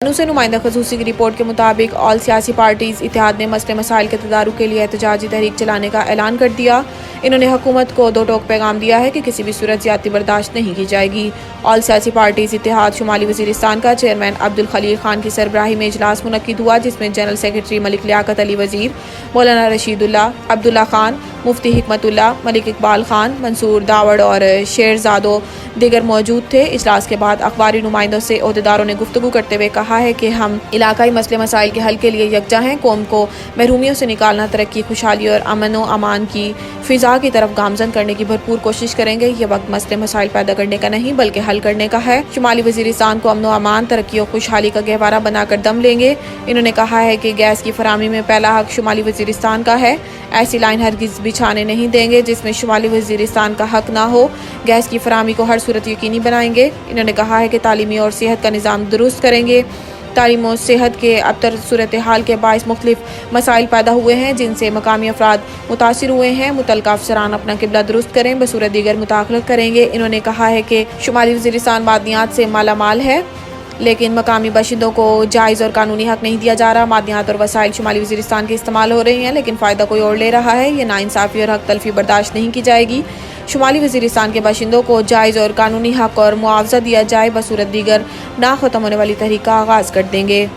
से नुमाइंदा खसूसी की रिपोर्ट के मुताबिक ऑल सियासी पार्टीज इत्तेहाद ने मसले मसाइल के तदारुक के लिए एहतजाजी तहरीक चलाने का ऐलान कर दिया। इन्होंने हुकूमत को दो टोक पैगाम दिया है कि किसी भी सूरत ज़्यादती बर्दाश्त नहीं की जाएगी। ऑल सियासी पार्टीज इत्तेहाद शुमाली वज़ीरिस्तान का चेयरमैन अब्दुल खलील खान की सरबराही में इजलास मुनक्किद हुआ, जिसमें जनरल सेक्रेटरी मलिक लियाकत अली वज़ीर, मौलाना रशीदुल्ला, अब्दुल्ला खान, मुफ्ती हिकमतुल्ला, मलिक इकबाल खान, मंसूर दावड़ और शेरजादो दीगर मौजूद थे। इजलास के बाद अखबारी नुमाइंदों से ओहदेदारों ने गुफ्तगू करते हुए कहा है कि हम इलाकाई मसले मसाइल के हल के लिए यकजा हैं। कौम को महरूमियों से निकालना, तरक्की, खुशहाली और अमन व अमान की फ़िज़ा की तरफ गामजन करने की भरपूर कोशिश करेंगे। ये वक्त मसले मसाइल पैदा करने का नहीं बल्कि हल करने का है। शुमाली वज़ीरिस्तान को अमन व अमान, तरक्की और खुशहाली का गहवारा बनाकर दम लेंगे। इन्होंने कहा है कि गैस की फराहमी में पहला हक शुमाली वज़ीरिस्तान का है। ऐसी लाइन हरगिज़ बिछाने नहीं देंगे जिसमें शुमाली वज़ीरिस्तान का हक ना हो। गैस की फराहमी को हर सूरत यकीनी बनाएंगे। इन्होंने कहा है कि तालीमी और सेहत का निज़ाम दुरुस्त करेंगे। तालीम और सेहत के अबतर सूरत हाल के बाइस मुख्तलिफ मसाइल पैदा हुए हैं जिनसे मकामी अफराद मुतासिर हुए हैं। मुतल्लिक़ा अफसरान अपना किबला दुरुस्त करें, बसूरत दीगर मुदाखलत करेंगे। इन्होंने कहा है कि शुमाली वज़ीरिस्तान मादनियात से माला माल है, लेकिन मकामी बाशिंदों को जायज़ और कानूनी हक नहीं दिया जा रहा। मादनियात और वसाइल शुमाली वज़ीरिस्तान के इस्तेमाल हो रहे हैं, लेकिन फ़ायदा कोई और ले रहा है। ये नाइंसाफ़ी और हक तलफ़ी बर्दाश्त नहीं की जाएगी। शुमाली वज़ीरिस्तान के बाशिंदों को जायज़ और कानूनी हक और मुआवजा दिया जाए, बसूरत दीगर ना ख़त्म होने वाली तहरीक का आगाज़ कर देंगे।